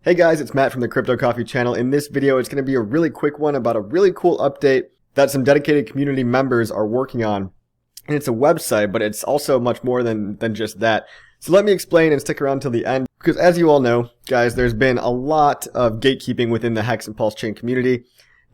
Hey guys, it's Matt from the Crypto Coffee channel. In this video, it's going to be a really quick one about a really cool update that some dedicated community members are working on. And it's a website, but it's also much more than just that. So let me explain and stick around till the end, because as you all know, guys, there's been a lot of gatekeeping within the HEX and PulseChain community,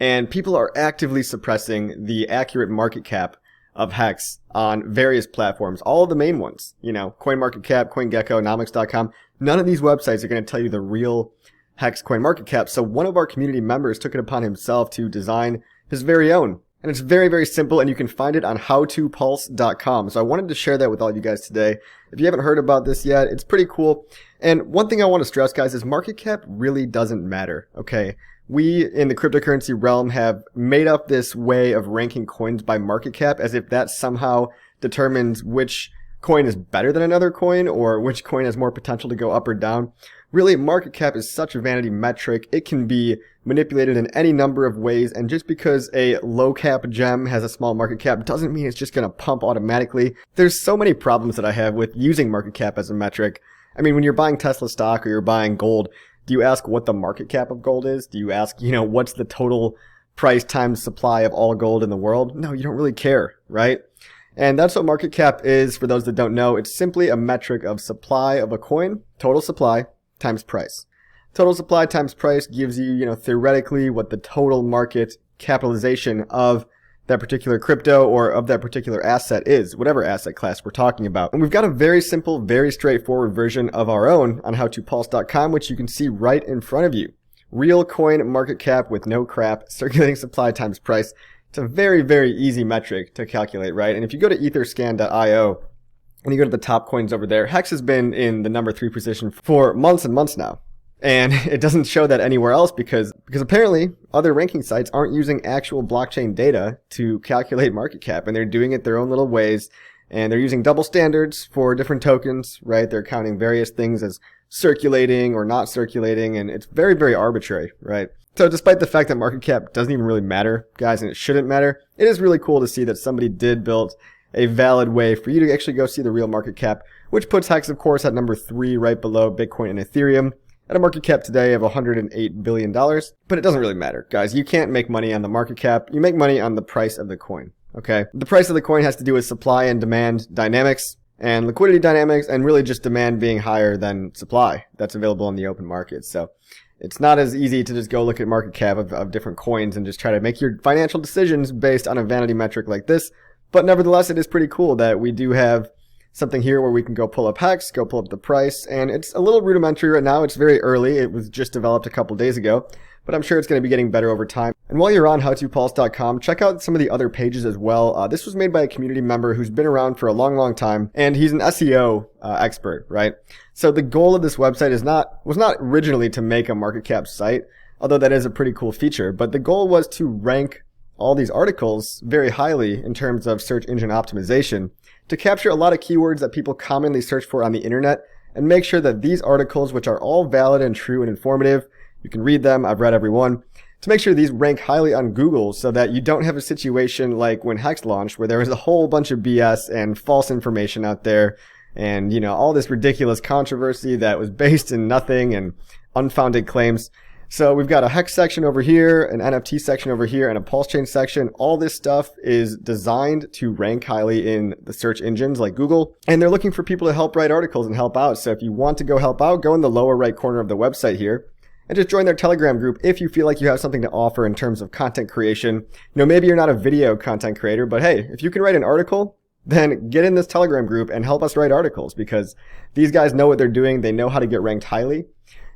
and people are actively suppressing the accurate market cap of HEX on various platforms, all of the main ones, CoinMarketCap, CoinGecko, Nomics.com. None of these websites are going to tell you the real HEX CoinMarketCap. So one of our community members took it upon himself to design his very own. And it's very, very simple, and you can find it on howtopulse.com. So I wanted to share that with all of you guys today. If you haven't heard about this yet, it's pretty cool. And one thing I want to stress, guys, is market cap really doesn't matter, okay? We, in the cryptocurrency realm, have made up this way of ranking coins by market cap as if that somehow determines which coin is better than another coin or which coin has more potential to go up or down. Really, market cap is such a vanity metric. It can be manipulated in any number of ways, and just because a low cap gem has a small market cap doesn't mean it's just going to pump automatically. There's so many problems that I have with using market cap as a metric. I mean, when you're buying Tesla stock or you're buying gold, do you ask what the market cap of gold is? Do you ask, what's the total price times supply of all gold in the world? No, you don't really care, right? And that's what market cap is. For those that don't know, it's simply a metric of supply of a coin, total supply, times price. Total supply times price gives you, theoretically what the total market capitalization of that particular crypto or of that particular asset is, whatever asset class we're talking about. And we've got a very simple, very straightforward version of our own on howtopulse.com, which you can see right in front of you. Real coin market cap with no crap, circulating supply times price. It's a very, very easy metric to calculate, right? And if you go to etherscan.io and you go to the top coins over there, HEX has been in the number 3 position for months and months now. And it doesn't show that anywhere else because apparently other ranking sites aren't using actual blockchain data to calculate market cap, and they're doing it their own little ways, and they're using double standards for different tokens, right? They're counting various things as circulating or not circulating, and it's very, very arbitrary, right? So despite the fact that market cap doesn't even really matter, guys, and it shouldn't matter, it is really cool to see that somebody did build a valid way for you to actually go see the real market cap, which puts HEX, of course, at number 3 right below Bitcoin and Ethereum, at a market cap today of $108 billion. But it doesn't really matter, guys. You can't make money on the market cap. You make money on the price of the coin, okay? The price of the coin has to do with supply and demand dynamics and liquidity dynamics, and really just demand being higher than supply that's available in the open market. So it's not as easy to just go look at market cap of different coins and just try to make your financial decisions based on a vanity metric like this. But nevertheless, it is pretty cool that we do have something here where we can go pull up HEX, go pull up the price, and it's a little rudimentary right now. It's very early. It was just developed a couple days ago, but I'm sure it's going to be getting better over time. And while you're on howtopulse.com, check out some of the other pages as well. This was made by a community member who's been around for a long, long time, and he's an SEO expert, right? So the goal of this website was not originally to make a market cap site, although that is a pretty cool feature, but the goal was to rank all these articles very highly in terms of search engine optimization, to capture a lot of keywords that people commonly search for on the internet, and make sure that these articles, which are all valid and true and informative, you can read them, I've read every one, to make sure these rank highly on Google so that you don't have a situation like when HEX launched where there was a whole bunch of BS and false information out there and, all this ridiculous controversy that was based in nothing and unfounded claims. So we've got a HEX section over here, an NFT section over here, and a PulseChain section. All this stuff is designed to rank highly in the search engines like Google, and they're looking for people to help write articles and help out. So if you want to go help out, go in the lower right corner of the website here and just join their Telegram group if you feel like you have something to offer in terms of content creation. Maybe you're not a video content creator, but hey, if you can write an article, then get in this Telegram group and help us write articles, because these guys know what they're doing. They know how to get ranked highly,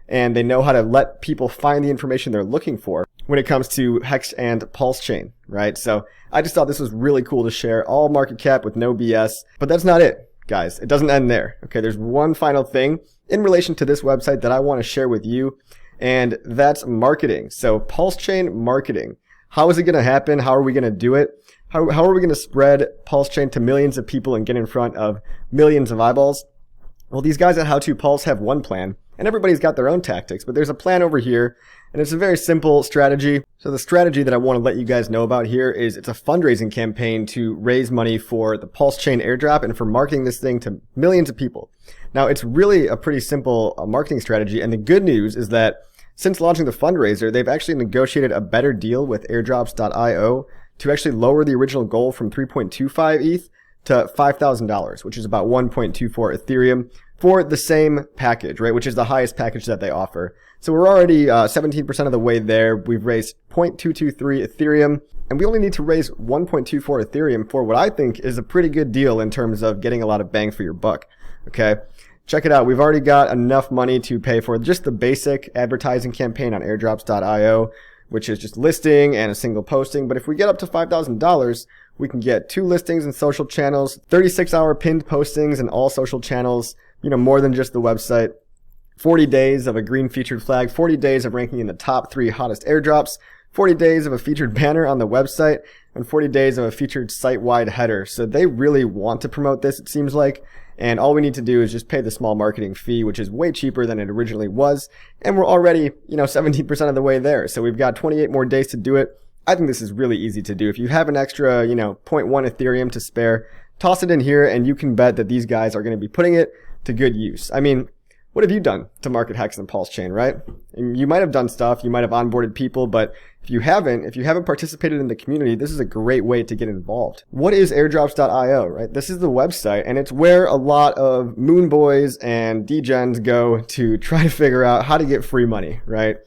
and they know how to let people find the information they're looking for when it comes to HEX and PulseChain, right? So I just thought this was really cool to share. All market cap with no BS. But that's not it, guys. It doesn't end there. Okay, there's one final thing in relation to this website that I want to share with you, and that's marketing. So PulseChain marketing. How is it going to happen? How are we going to do it? How are we going to spread PulseChain to millions of people and get in front of millions of eyeballs? Well, these guys at How to Pulse have one plan, and everybody's got their own tactics, but there's a plan over here, and it's a very simple strategy. So the strategy that I want to let you guys know about here is it's a fundraising campaign to raise money for the PulseChain Airdrop and for marketing this thing to millions of people. Now, it's really a pretty simple marketing strategy, and the good news is that since launching the fundraiser, they've actually negotiated a better deal with airdrops.io to actually lower the original goal from 3.25 ETH to $5,000, which is about 1.24 Ethereum for the same package, right? Which is the highest package that they offer. So we're already 17% of the way there. We've raised 0.223 Ethereum, and we only need to raise 1.24 Ethereum for what I think is a pretty good deal in terms of getting a lot of bang for your buck. Okay. Check it out. We've already got enough money to pay for just the basic advertising campaign on airdrops.io, which is just listing and a single posting. But if we get up to $5,000, we can get 2 listings in social channels, 36-hour pinned postings in all social channels, more than just the website, 40 days of a green featured flag, 40 days of ranking in the top 3 hottest airdrops, 40 days of a featured banner on the website, and 40 days of a featured site-wide header. So they really want to promote this, it seems like. And all we need to do is just pay the small marketing fee, which is way cheaper than it originally was. And we're already, 17% of the way there. So we've got 28 more days to do it. I think this is really easy to do. If you have an extra, 0.1 Ethereum to spare, toss it in here and you can bet that these guys are going to be putting it to good use. I mean, what have you done to market HEX and PulseChain, right? And you might have done stuff, you might have onboarded people, but if you haven't participated in the community, this is a great way to get involved. What is airdrops.io, right? This is the website, and it's where a lot of moon boys and degens go to try to figure out how to get free money, right?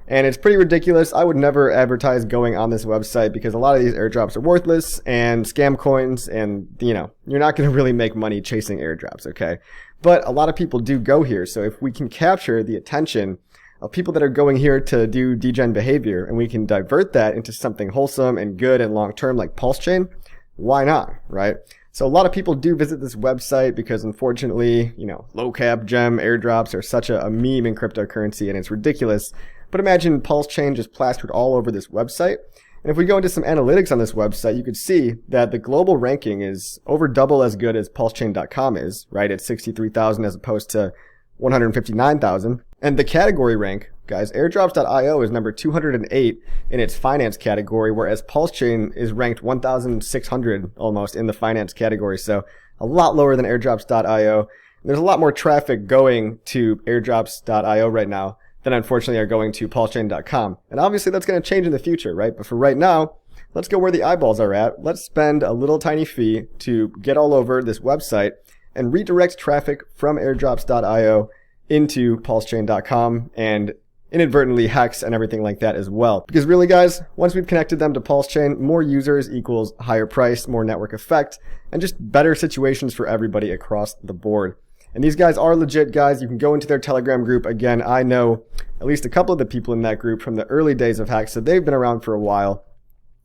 And it's pretty ridiculous. I would never advertise going on this website because a lot of these airdrops are worthless and scam coins, and you're not going to really make money chasing airdrops, okay? But a lot of people do go here, so if we can capture the attention of people that are going here to do degen behavior, and we can divert that into something wholesome and good and long-term like PulseChain, why not, right? So a lot of people do visit this website because unfortunately, low cap gem airdrops are such a meme in cryptocurrency, and it's ridiculous. But imagine PulseChain just plastered all over this website. And if we go into some analytics on this website, you could see that the global ranking is over double as good as PulseChain.com is, right? It's 63,000 as opposed to 159,000. And the category rank, guys, airdrops.io is number 208 in its finance category, whereas PulseChain is ranked 1,600 almost in the finance category. So a lot lower than airdrops.io. There's a lot more traffic going to airdrops.io right now than unfortunately are going to PulseChain.com. And obviously that's going to change in the future, right? But for right now, let's go where the eyeballs are at. Let's spend a little tiny fee to get all over this website and redirect traffic from airdrops.io into PulseChain.com and inadvertently HEX and everything like that as well. Because really, guys, once we've connected them to PulseChain, more users equals higher price, more network effect, and just better situations for everybody across the board. And these guys are legit guys. You can go into their Telegram group. Again, I know at least a couple of the people in that group from the early days of HEX, so they've been around for a while.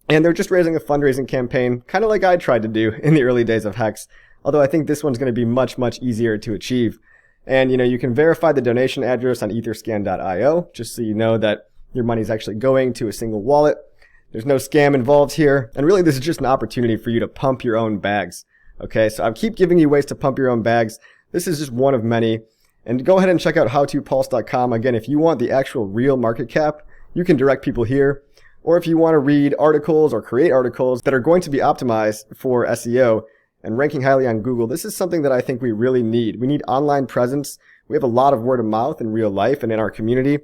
And they're just raising a fundraising campaign, kind of like I tried to do in the early days of HEX. Although I think this one's going to be much, much easier to achieve. And, you can verify the donation address on etherscan.io, just so you know that your money's actually going to a single wallet. There's no scam involved here. And really, this is just an opportunity for you to pump your own bags. Okay, so I keep giving you ways to pump your own bags. This is just one of many. And go ahead and check out howtopulse.com. Again, if you want the actual real market cap, you can direct people here. Or if you want to read articles or create articles that are going to be optimized for SEO and ranking highly on Google, this is something that I think we really need. We need online presence. We have a lot of word of mouth in real life and in our community.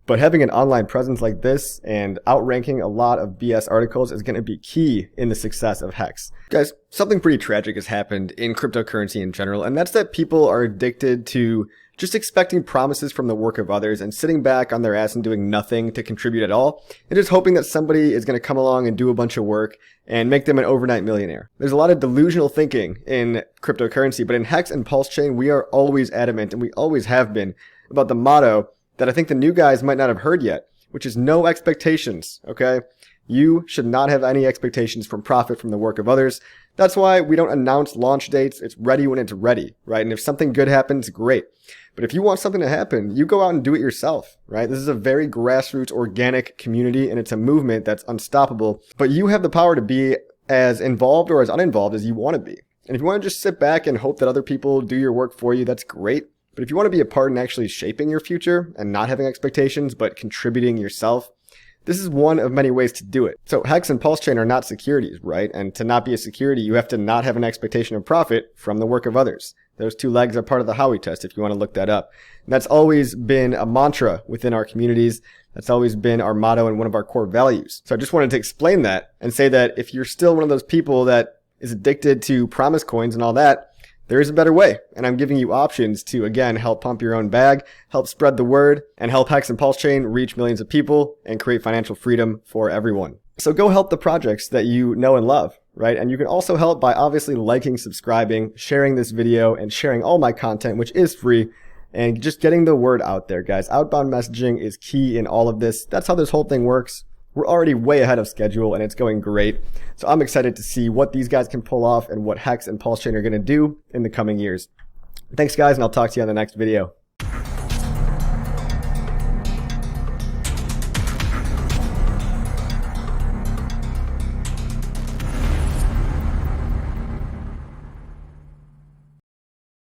But having an online presence like this and outranking a lot of BS articles is going to be key in the success of HEX. Guys, something pretty tragic has happened in cryptocurrency in general, and that's that people are addicted to just expecting promises from the work of others and sitting back on their ass and doing nothing to contribute at all, and just hoping that somebody is going to come along and do a bunch of work and make them an overnight millionaire. There's a lot of delusional thinking in cryptocurrency, but in HEX and PulseChain, we are always adamant, and we always have been, about the motto that I think the new guys might not have heard yet, which is no expectations, okay? You should not have any expectations from profit from the work of others. That's why we don't announce launch dates. It's ready when it's ready, right? And if something good happens, great. But if you want something to happen, you go out and do it yourself, right? This is a very grassroots, organic community, and it's a movement that's unstoppable. But you have the power to be as involved or as uninvolved as you want to be. And if you want to just sit back and hope that other people do your work for you, that's great. But if you want to be a part in actually shaping your future and not having expectations, but contributing yourself, This is one of many ways to do it. So HEX and PulseChain are not securities, right? And to not be a security, you have to not have an expectation of profit from the work of others. Those two legs are part of the Howey test if you want to look that up. And that's always been a mantra within our communities. That's always been our motto and one of our core values. So I just wanted to explain that and say that if you're still one of those people that is addicted to promise coins and all that, there is a better way, and I'm giving you options to, again, help pump your own bag, help spread the word, and help HEX and PulseChain reach millions of people and create financial freedom for everyone. So go help the projects that you know and love, right? And you can also help by obviously liking, subscribing, sharing this video, and sharing all my content, which is free, and just getting the word out there, guys. Outbound messaging is key in all of this. That's how this whole thing works. We're already way ahead of schedule and it's going great. So I'm excited to see what these guys can pull off and what HEX and PulseChain are going to do in the coming years. Thanks guys, and I'll talk to you on the next video.